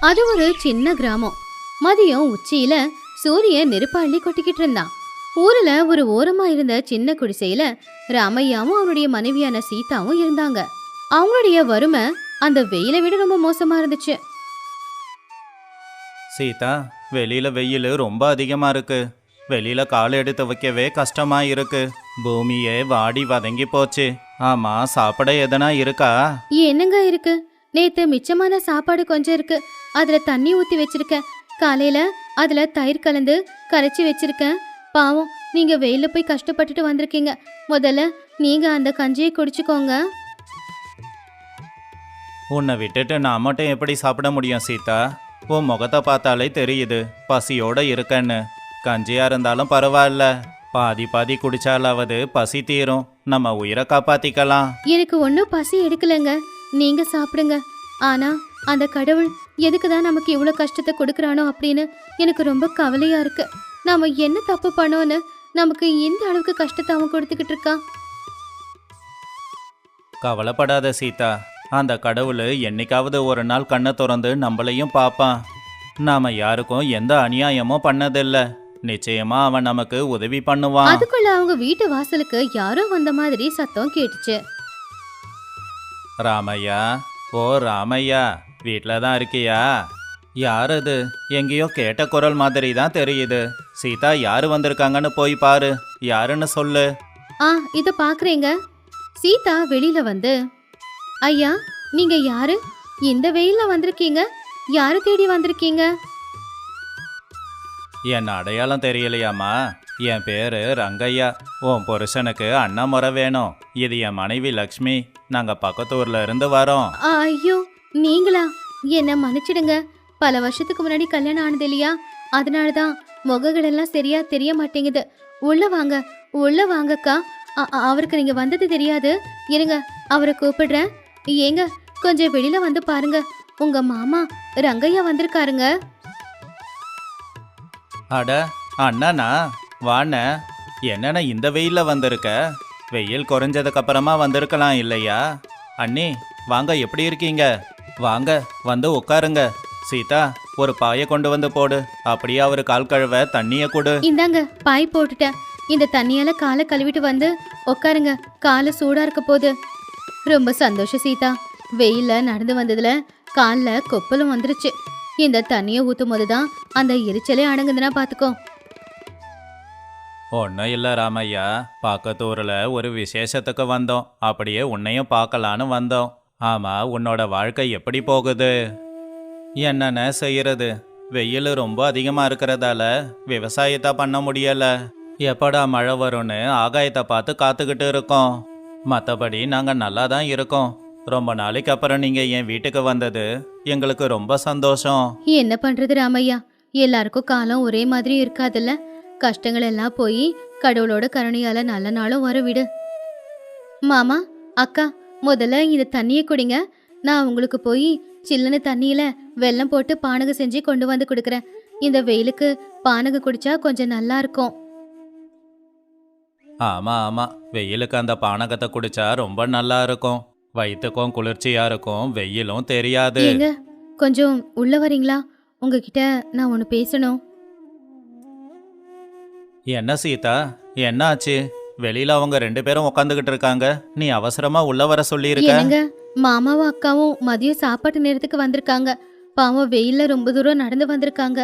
அது ஒரு சின்ன கிராமம். மதியம் உச்சியில சூரியன் நெருப்பாள்ளி கொட்டிக்கிட்டு இருந்தான். ஊர்ல ஒரு ஓரமா இருந்த சின்ன குடிசையில ராமையாவும் அவருடைய மனைவியான சீதாவும் இருந்தாங்க. அவங்களுடைய வறுமை அந்த வெயிலை விட ரொம்ப மோசமா இருந்துச்சு. சீதா, வெளியில வெயில் ரொம்ப அதிகமா இருக்கு. வெளியில கால் எடுத்து வைக்கவே கஷ்டமா இருக்கு. பூமியே வாடி வதங்கி போச்சு. ஆமா, சாப்பிட எதனா இருக்கா? என்னங்க இருக்கு? நேத்து மிச்சமான சாப்பாடு கொஞ்சம் இருக்கு. அதுல தண்ணி ஊத்தி வச்சிருக்கேன். காலையில அதுல தயிர் கலந்து கரைச்சி வச்சிருக்கேன். பாவம், நீங்க வெயில போய் கஷ்டப்பட்டுட்டு வந்திருக்கீங்க. முதல்ல நீங்க அந்த கஞ்சியை குடிச்சுக்கோங்க. உன்னை விட்டுட்டு நான் மட்டும் எப்படி சாப்பிட முடியும் சீதா? உன் முகத்தை பார்த்தாலே தெரியுது பசியோட இருக்கன்னு. கஞ்சியா இருந்தாலும் பரவாயில்ல, பாதி பாதி குடிச்சாலாவது பசி தீரும். நம்ம உயிரை காப்பாத்திக்கலாம். எனக்கு ஒன்றும் பசி எடுக்கலங்க, நீங்க சாப்பிடுங்க. ஆனா அந்த கடவுள் எதுக்கு தான் நமக்கு இவ்வளோ கஷ்டத்தை கொடுக்குறானோ அப்படின்னு எனக்கு ரொம்ப கவலையா இருக்கு. நாம என்ன தப்பு பண்ணோன்னு நமக்கு இந்த அளவுக்கு கஷ்டத்தை அவன் கொடுத்துக்கிட்டு இருக்கான். கவலைப்படாத சீதா, அந்த கடவுள் என்னைக்காவது ஒரு நாள் கண்ணை திறந்து நம்மளையும் பார்ப்பான். நாம யாருக்கும் எந்த அநியாயமும் பண்ணதில்ல. நிச்சயமா அவன் நமக்கு உதவி பண்ணுவான். அதுக்குள்ள அவங்க வீட்டு வாசலுக்கு யாரோ வந்த மாதிரி சத்தம் கேட்டுச்சு. ராமையா, ஓ ராமையா, வீட்டில் தான் இருக்கியா? யார் அது? எங்கேயோ கேட்ட குரல் மாதிரி தான் தெரியுது. சீதா, யாரு வந்திருக்காங்கன்னு போய் பாரு. யாருன்னு சொல்லு. இத பாக்குறீங்க. சீதா வெளியில வந்து, ஐயா, நீங்க யாரு? இந்த வெயில்ல வந்திருக்கீங்க? யாரு தேடி வந்திருக்கீங்க? என் அடையாளம் தெரியலையாமா? என் பேரு ரங்கையா. உன் புருஷனுக்கு அண்ணா முறை வேணும். இது என் மனைவி லக்ஷ்மி. நாங்க பக்கத்தூர்ல இருந்து வரோம். ஐயோ, நீங்களா? என்ன மன்னிச்சிடுங்க. பல வருஷத்துக்கு முன்னாடி கல்யாணம் ஆனது இல்லையா, அதனாலதான் முகங்கள் எல்லாம் சரியா தெரிய மாட்டேங்குது. உள்ள வாங்க, உள்ள வாங்கக்கா. அவருக்கு நீங்க வந்தது தெரியாது. இருங்க, அவரை கூப்பிடுறேன். ஏங்க, கொஞ்சம் வெளியில வந்து பாருங்க. உங்க மாமா ரங்கையா வந்திருக்காருங்க. அட அண்ணனா, வாண்ண. என்னண்ணா இந்த வெயில்ல வந்திருக்க? வெயில் குறைஞ்சதுக்கு அப்புறமா வந்திருக்கலாம் இல்லையா? அண்ணி வாங்க, எப்படி இருக்கீங்க? வாங்க, வந்து உட்காருங்க. சீதா, ஒரு பாயை கொண்டு வந்து போடு. அப்படியே அவரு கால் கழுவ தண்ணிய கொடு. இந்தாங்க, பாய் போட்டுட்டேன். இந்த தண்ணியால காலை கழுவிட்டு வந்து உட்காருங்க. காலை சூடா இருக்க போது. ரொம்ப சந்தோஷம் சீதா. வெயில்ல நடந்து வந்ததுல கால்ல கொப்பலும் வந்துருச்சு. இந்த தண்ணியை ஊத்தும் போதுதான் அந்த எரிச்சலே அடங்குதுன்னா பாத்துக்கோ. ஒன்றும் இல்லை ராமையா, பக்கத்தூரில் ஒரு விசேஷத்துக்கு வந்தோம். அப்படியே உன்னையும் பார்க்கலான்னு வந்தோம். ஆமாம், உன்னோட வாழ்க்கை எப்படி போகுது? என்னென்ன செய்யறது? வெயில் ரொம்ப அதிகமாக இருக்கிறதால விவசாயத்தை பண்ண முடியலை. எப்படா மழை வரும்னு ஆகாயத்தை பார்த்து காத்துக்கிட்டு இருக்கோம். மற்றபடி நாங்கள் நல்லா தான் இருக்கோம். ரொம்ப நாளைக்கு அப்புறம் நீங்கள் என் வீட்டுக்கு வந்தது எங்களுக்கு ரொம்ப சந்தோஷம். என்ன பண்றது ராமையா, எல்லாருக்கும் காலம் ஒரே மாதிரி இருக்காதுல்ல. கஷ்டங்கள் எல்லாம் போய் கடவுளோட கருணையால நல்ல நாளும் வர விடு. மாமா, அக்கா, முதல்ல இந்த தண்ணியை குடிங்க. நான் உங்களுக்கு போய் சில்லுன்னு தண்ணியில வெல்லம் போட்டு பானகம் செஞ்சு கொண்டு வந்து கொடுக்குறேன். இந்த வெயிலுக்கு பானகம் குடிச்சா கொஞ்சம் நல்லா இருக்கும். ஆமாம் ஆமாம், வெயிலுக்கு அந்த பானகத்தை குடிச்சா ரொம்ப நல்லா இருக்கும். வயிற்றுக்கும் குளிர்ச்சியா இருக்கும், வெயிலும் தெரியாது. ஏங்க, கொஞ்சம் உள்ள வரீங்களா? உங்ககிட்ட நான் ஒன்று பேசணும். என்ன சீதா, என்ன ஆச்சு? வெளியில அவங்க 2 பேரும் உட்காந்துக்கிட்டு இருக்காங்க. நீ அவசரமா உள்ள வர சொல்லியிருக்க. என்னங்க, மாமாவும் அக்காவும் மதியம் சாப்பாட்டு நேரத்துக்கு வந்திருக்காங்க. பாவம், வெயில்ல ரொம்ப தூரம் நடந்து வந்திருக்காங்க.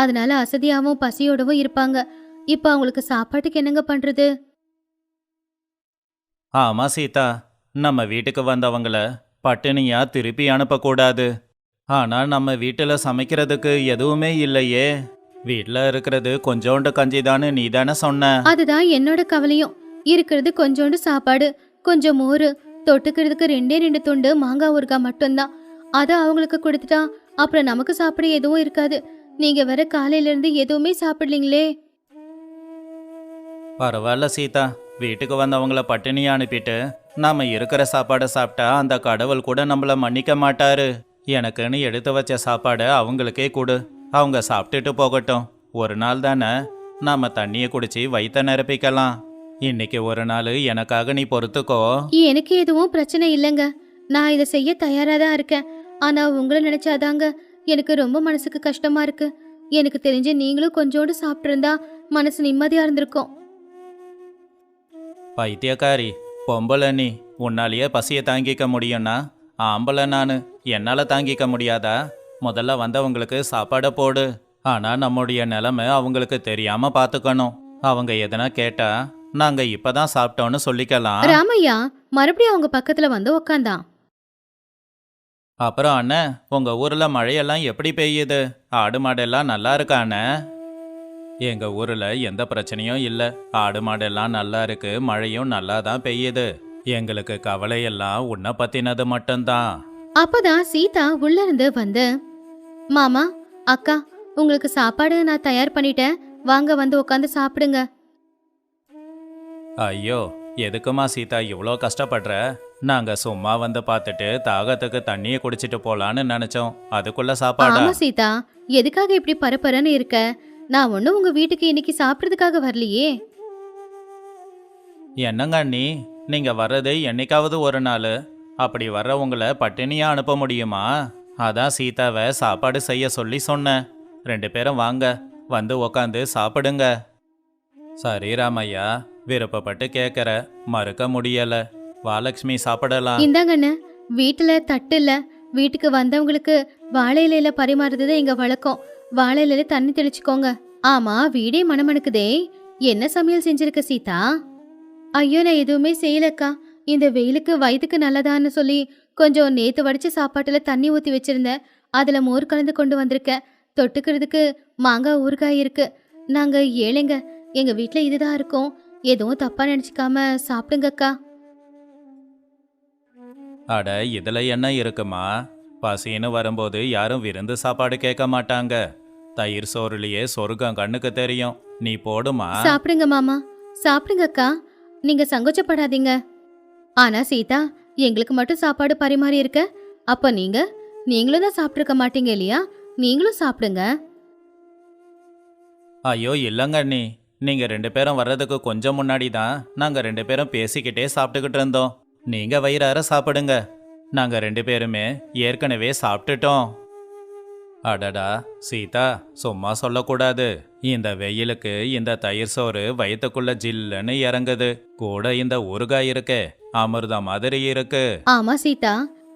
அதனால அசதியாவும் பசியோடவும் இருப்பாங்க. இப்ப அவங்களுக்கு சாப்பாட்டுக்கு என்னங்க பண்றது? ஆமா சீதா, நம்ம வீட்டுக்கு வந்தவங்கள பட்டினியா திருப்பி அனுப்பக்கூடாது. ஆனா நம்ம வீட்டுல சமைக்கிறதுக்கு எதுவுமே இல்லையே. வீட்டுல இருக்கிறது கொஞ்சோண்டு கஞ்சி தானே நீ தானே சொன்ன. அதுதான் என்னோட கவலையும். இருக்கிறது கொஞ்சோண்டு சாப்பாடு, கொஞ்சம் மோரு, தொட்டுக்கிறதுக்கு 2 துண்டு மாங்காய் ஊறுகாய் மட்டும்தான். அதை அவங்களுக்கு கொடுத்துட்டா அப்புறம் நமக்கு சாப்பிட எதுவும் இருக்காது. நீங்க வேற காலையில இருந்து எதுவுமே சாப்பிடலீங்களே. பரவாயில்ல சீதா, வீட்டுக்கு வந்தவங்கள பட்டினியா அனுப்பிட்டு நாம இருக்கிற சாப்பாடை சாப்பிட்டா அந்த கடவுள் கூட நம்மள மன்னிக்க மாட்டாரு. எனக்குன்னு எடுத்து வச்ச சாப்பாடை அவங்களுக்கே கொடு. அவங்க சாப்பிட்டுட்டு போகட்டும். ஒரு நாள் தானே, நாம தண்ணியை குடிச்சு வயிற்ற நிரப்பிக்கலாம். இன்னைக்கு ஒரு நாள் எனக்காக நீ பொறுத்துக்கோ. எனக்கு எதுவும் பிரச்சனை இல்லைங்க. நான் இதை செய்ய தயாரா தான் இருக்கேன். ஆனா உங்களை நினைச்சாதாங்க எனக்கு ரொம்ப மனசுக்கு கஷ்டமா இருக்கு. எனக்கு தெரிஞ்ச நீங்களும் கொஞ்சோண்டு சாப்பிட்டிருந்தா மனசு நிம்மதியா இருந்திருக்கும். பைத்தியக்காரி, பொம்பளை நீ உன்னாலேயே பசியை தாங்கிக்க முடியும்னா ஆம்பளை நான் என்னால் தாங்கிக்க முடியாதா? முதல்ல வந்தவங்களுக்கு சாப்பாடை போடு. ஆனால் நம்முடைய நிலைமை அவங்களுக்கு தெரியாமல் பார்த்துக்கணும். அவங்க எதனா கேட்டா நாங்கள் இப்போ தான் சாப்பிட்டோன்னு சொல்லிக்கலாம். ராமையா மறுபடியும் அவங்க பக்கத்துல வந்து உக்காந்தான். அப்புறம் அண்ணே, உங்கள் ஊரில் மழையெல்லாம் எப்படி பெய்யுது? ஆடு மாடெல்லாம் நல்லா இருக்கா அண்ணே? எங்கள் ஊரில் எந்த பிரச்சனையும் இல்லை. ஆடு மாடெல்லாம் நல்லா இருக்கு, மழையும் நல்லா தான் பெய்யுது. எங்களுக்கு கவலையெல்லாம் உன்னை பற்றினது மட்டும்தான். அப்பதான் சீதா உள்ள இருந்து வந்து, மாமா, அக்கா, உங்களுக்கு சாப்பாடு நான் தயார் பண்ணிட்டேன், வாங்க வந்து உட்காந்து சாப்பிடுங்க. ஐயோ, எதுக்குமா சீதா இவ்வளோ கஷ்டப்படுற? நாங்கள் சும்மா வந்து பார்த்துட்டு தாகத்துக்கு தண்ணியை குடிச்சிட்டு போலான்னு நினச்சோம். அதுக்குள்ள சாப்பாடா? ஆமா சீதா, எதுக்காக இப்படி பரபரன்னு இருக்க? நான் ஒன்னும் உங்க வீட்டுக்கு இன்னைக்கு சாப்பிட்றதுக்காக வரலையே. என்னங்க அண்ணி, நீங்கள் வர்றது என்னைக்காவது ஒரு நாள். அப்படி வர்றவங்கள பட்டினியா அனுப்ப முடியுமா? அதான் சீதாவை சாப்பாடு செய்ய சொல்லி சொன்னேன். 2 பேரும் வாங்க, வந்து உக்காந்து சாப்பிடுங்க. சரி ராமையா, விருப்பப்பட்டு கேட்குற, மறுக்க முடியல. வா லக்ஷ்மி, சாப்பிடலாம். இந்தாங்கண்ண, வீட்டுல தட்டு இல்ல. வீட்டுக்கு வந்தவங்களுக்கு வாழை இலையில பரிமாறுறது எங்க வழக்கம். வாழை இலையில தண்ணி தெளிச்சுக்கோங்க. ஆமா, வீடே மணமணுக்குதே. என்ன சமையல் செஞ்சிருக்க சீதா? ஐயோ, நான் எதுவுமே செய்யலக்கா. இந்த வெயிலுக்கு வயிற்றுக்கு நல்லதான்னு சொல்லி கொஞ்சம் நேத்து வடிச்ச சாப்பாட்டுல தண்ணி ஊத்தி வச்சிருந்தேன். அதுல மோர் கலந்து கொண்டு வந்திருக்கேன். தொட்டுக்கிறதுக்கு மாங்காய் ஊறுகாய் இருக்கு. நாங்க ஏழைங்க, எங்க வீட்டுல இதுதான் இருக்கும். எதுவும் தப்பா நினைச்சுக்காம சாப்பிடுங்கக்கா. அட, இதில் என்ன இருக்குமா? பசின்னு வரும்போது யாரும் விருந்து சாப்பாடு கேட்க மாட்டாங்க. தயிர் சோறுலையே சொர்க்கம் கண்ணுக்கு தெரியும். நீ போடுமா. சாப்பிடுங்க மாமா, சாப்பிடுங்கக்கா. நீங்க சங்கோச்சப்படாதீங்க. ஆனா சீதா, எங்களுக்கு மட்டும் சாப்பாடு பரிமாறி இருக்க. அப்ப நீங்களும் தான் சாப்பிட்டுருக்க மாட்டீங்க இல்லையா? நீங்களும் சாப்பிடுங்க. ஐயோ இல்லைங்க அண்ணி, நீங்கள் 2 பேரும் வர்றதுக்கு கொஞ்சம் முன்னாடி தான் நாங்கள் 2 பேரும் பேசிக்கிட்டே சாப்பிட்டுக்கிட்டு இருந்தோம். நீங்கள் வயிறார சாப்பிடுங்க. நாங்கள் 2 பேருமே ஏற்கனவே சாப்பிட்டுட்டோம். அடடா சீதா, சும்மா சொல்லக்கூடாது. இந்த வெயிலுக்கு இந்த தயிர் சோறு வயிற்றுக்குள்ள ஜில்லுன்னு இறங்குது. கூட இந்த ஊறுகாய் இருக்கே, அமிர்தம் மாதிரி இருக்கு. ஆமா சீதா,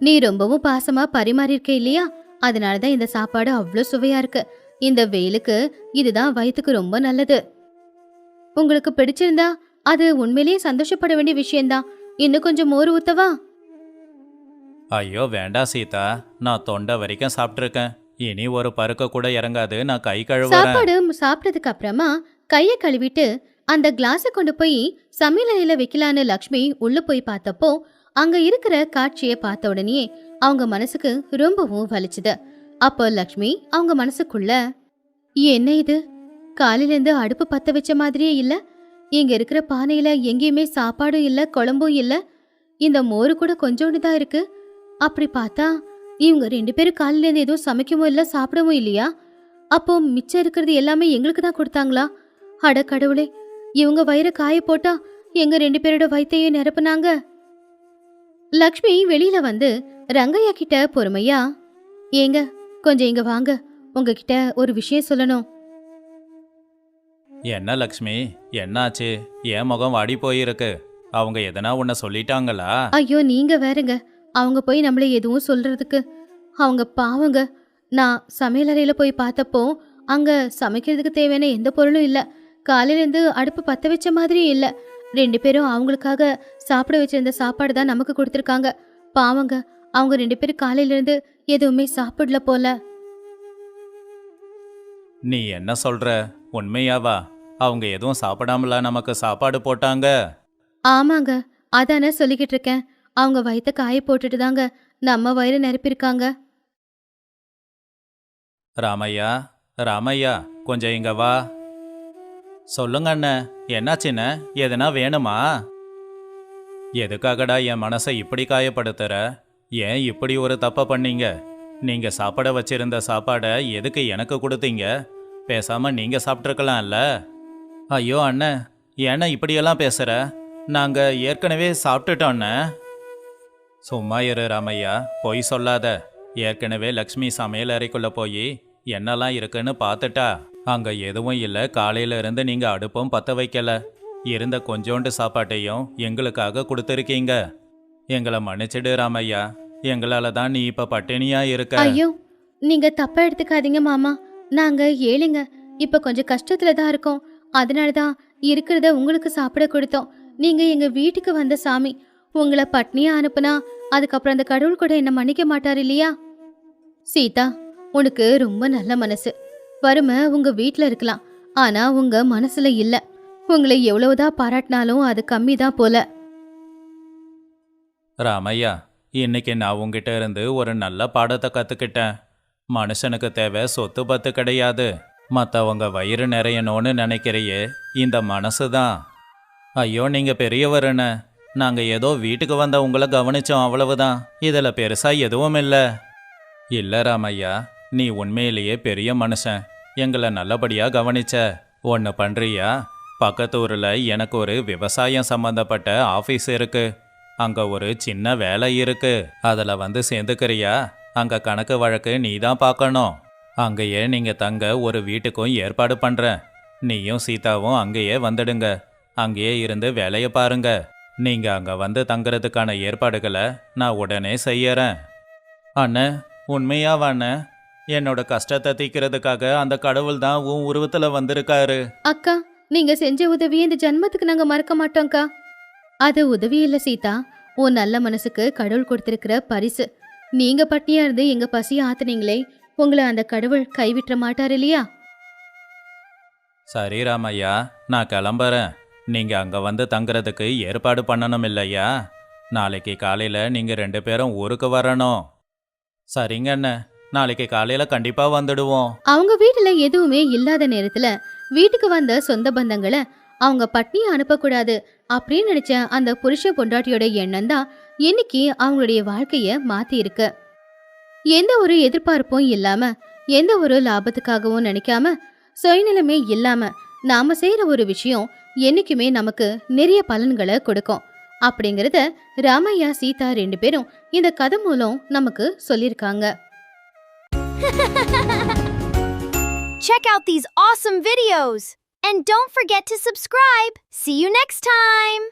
நீ ரொம்பவும் பாசமா பரிமாறி இருக்க இல்லையா? அதனாலதான் இந்த சாப்பாடு அவ்வளோ சுவையா இருக்கு. இந்த வெயிலுக்கு இதுதான் வயிற்றுக்கு ரொம்ப நல்லது. உங்களுக்கு பிடிச்சிருந்தா அது உண்மையிலேயே சந்தோஷப்பட வேண்டிய விஷயம்தான். இன்னும் கொஞ்சம் மோர் ஊத்தவா? ஐயோ வேண்டாம் சீதா, நான் தொண்டை வரைக்கும் சாப்பிட்ருக்கேன். இனி ஒரு பருக்க கூட இறங்காது. நான் கை கழுவுறேன். சாப்பாடு சாப்பிட்டதுக்கு அப்புறமா கைய கழுவிட்டு அந்த கிளாஸை கொண்டு போய் சமையல் அறையில வைக்கலான்னு லக்ஷ்மி உள்ள போய் பார்த்தப்போ அங்க இருக்கிற காட்சியை பார்த்த உடனே அவங்க மனசுக்கு ரொம்பவும் வலிச்சுது. அப்போ லக்ஷ்மி அவங்க மனசுக்குள்ள, என்ன இது, காலையில இருந்து அடுப்பு பத்த வச்ச மாதிரியே இல்ல. இங்க இருக்கிற பானையில எங்கேயுமே சாப்பாடும் இல்ல, குழம்பும் இல்ல. இந்த மோரு கூட கொஞ்சோண்டு தான் இருக்கு. அப்படி பார்த்தா இவங்க 2 பேரும் காலையில இருந்து எதுவும் சமைக்கவும் இல்ல, சாப்பிடவும் இல்லையா? அப்போ மிச்சம் இருக்கிறது எல்லாமே எங்களுக்கு தான் கொடுத்தாங்களா? அட கடவுளே, இவங்க வயிற காய போட்டா எங்க 2 பேரோட வயித்தையும் நிரப்புனாங்க. லக்ஷ்மி வெளியில வந்து ரங்கையா கிட்ட பொறுமையா, ஏங்க கொஞ்சம் இங்க வாங்க, உங்ககிட்ட ஒரு விஷயம் சொல்லணும். என்ன லக்ஷ்மி, என்னாச்சு? என் முகம் வாடி போயிருக்கு. அவங்க எதனா உன்னை சொல்லிட்டாங்களா? ஐயோ நீங்க வேறங்க, அவங்க போய் நம்மள எதுவும் சொல்றதுக்கு. அவங்க பாவங்க. நான் சமையலறையில போய் பார்த்தப்போ அங்க சமைக்கிறதுக்கு தேவையான எந்த பொருளும் இல்ல. காலையில இருந்து அடுப்பு பத்த வச்ச மாதிரியும் இல்ல. 2 பேரும் அவங்களுக்காக சாப்பிட வச்சிருந்த சாப்பாடு தான் நமக்கு கொடுத்துருக்காங்க. பாவங்க, அவங்க 2 பேரும் காலையில இருந்து எதுவுமே சாப்பிடல போல. நீ என்ன சொல்ற? உண்மையாவா? அவங்க எதுவும் சாப்பிடாமலா நமக்கு சாப்பாடு போட்டாங்க? ஆமாங்க, அதானே சொல்லிக்கிட்டு இருக்கேன். அவங்க வயித்த காய போட்டுட்டு தாங்க நம்ம வயிறு நிரப்பியிருக்காங்க. ராமையா, ராமையா, கொஞ்சம் இங்க வா. சொல்லுங்க அண்ணன், என்னாச்சுன்னு? எதுனா வேணுமா? எதுக்காகடா என் மனசை இப்படி காயப்படுத்துற? ஏன் இப்படி ஒரு தப்பை பண்ணீங்க? நீங்க சாப்பிட வச்சிருந்த சாப்பாடை எதுக்கு எனக்கு கொடுத்தீங்க? பேசாம நீங்க சாப்பிட்ருக்கலாம்ல. ஐயோ அண்ணன், ஏன்னா இப்படியெல்லாம் பேசுற? நாங்க ஏற்கனவே சாப்பிட்டுட்டோண்ண. சும்மா இரு ராமையா, பொய் சொல்லாத. ஏற்கனவே லக்ஷ்மி சமையல் அறைக்குள்ள போய் என்னெல்லாம் இருக்குன்னு பார்த்துட்டா. அங்க எதுவும் இல்லை. காலையில இருந்து நீங்க அடுப்பும் பத்த வைக்கல. இருந்த கொஞ்சோண்டு சாப்பாட்டையும் எங்களுக்காக கொடுத்துருக்கீங்க. எங்களை மன்னிச்சிடு ராமையா. எங்களால தான் நீ இப்ப பட்டினியா இருக்க. ஐயோ, நீங்க தப்பா எடுத்துக்காதீங்க மாமா. நாங்க ஏழைங்க, இப்ப கொஞ்சம் கஷ்டத்துல தான் இருக்கோம். அதனாலதான் இருக்கிறத உங்களுக்கு சாப்பிட கொடுத்தோம். நீங்க எங்க வீட்டுக்கு வந்த சாமி. உங்களை பட்னியா அனுப்புனா அதுக்கப்புறம் அந்த கடவுள் கூட என்ன மன்னிக்க மாட்டார் இல்லையா? சீதா, உனக்கு ரொம்ப நல்ல மனசு. வறுமை உங்க வீட்ல இருக்கலாம், ஆனா உங்க மனசுல இல்ல. உங்களை எவ்வளவுதான் பாராட்டினாலும் அது கம்மி தான் போல. ராமையா, இன்னைக்கு நான் உங்ககிட்ட இருந்து ஒரு நல்ல பாடத்தை கத்துக்கிட்டேன். மனுஷனுக்கு தேவை சொத்து பத்து கிடையாது. மற்றவங்க வயிறு நிறையணும்னு நினைக்கிறையே, இந்த மனசு தான். ஐயோ, நீங்க பெரியவருன்னு நாங்க ஏதோ வீட்டுக்கு வந்த உங்களை கவனிச்சோம், அவ்வளவுதான். இதுல பெருசா எதுவும் இல்லை. இல்ல ராமையா, நீ உண்மையிலேயே பெரிய மனுஷன். எங்களை நல்லபடியா கவனிச்ச. ஒன்று பண்றியா? பக்கத்து ஊரில் எனக்கு ஒரு விவசாயம் சம்பந்தப்பட்ட ஆஃபீஸ் இருக்கு. அங்க ஒரு சின்ன வேலை இருக்கு. அதில் வந்து சேர்ந்துக்கிறியா? அங்க கணக்கு வழக்கு நீ தான் பார்க்கணும். அங்கேயே நீங்க தங்க ஒரு வீட்டுக்கும் ஏற்பாடு பண்றேன். நீயும் சீதாவும் அங்கேயே வந்துடுங்க. அங்கேயே இருந்து வேலையை பாருங்க. நீங்க அங்க வந்து தங்குறதுக்கான ஏற்பாடுகளை நான் உடனே செய்யறேன். அண்ணே, உண்மையாவா அண்ணே? என்னோட கஷ்டத்தை தீக்கிறதுக்காக அந்த கடவுள் தான் உன் உருவத்துல வந்திருக்காரு. அக்கா, நீங்க செஞ்ச உதவியை இந்த ஜன்மத்துக்கு நாங்க மறக்க மாட்டோம்க்கா. அது உதவி இல்ல சீதா, உன் நல்ல மனசுக்கு கடவுள் கொடுத்திருக்கிற பரிசு. நீங்க பட்னியா இருந்து எங்க பசியை ஆத்துனீங்களே, உங்களை அந்த கடவுள் கைவிட்ட மாட்டார் இல்லையா? சரி ராமையா, நான் கிளம்புறேன். நீங்க அங்க வந்து தங்குறதுக்கு ஏற்பாடு பண்ணணும் இல்லையா? நாளைக்கு காலையில நீங்க 2 பேரும் ஊருக்கு வரணும். சரிங்க அண்ணே, நாளைக்கு காலையில கண்டிப்பா வந்துடுவோம். அவங்க வீட்டுல எதுவுமே இல்லாத நேரத்துல வீட்டுக்கு வந்த சொந்த பந்தங்களை அவங்க பட்னியை அனுப்பக்கூடாது அப்படின்னு நினைச்ச அந்த புருஷ பொண்டாட்டியோட எண்ணம் தான் இன்னைக்கு அவங்களுடைய வாழ்க்கைய மாத்தி இருக்கு. எந்த ஒரு எதிர்பார்ப்பும் இல்லாம, எந்த ஒரு லாபத்துக்காகவும் நினைக்காம, சுயநலமே இல்லாம நாம செய்யற ஒரு விஷயம் என்னைக்குமே நமக்கு நிறைய பலன்களை கொடுக்கும் அப்படிங்கறத ராமையா சீதா 2 பேரும் இந்த கதை மூலம் நமக்கு சொல்லிருக்காங்க. Check out these awesome videos and don't forget to subscribe. See you next time.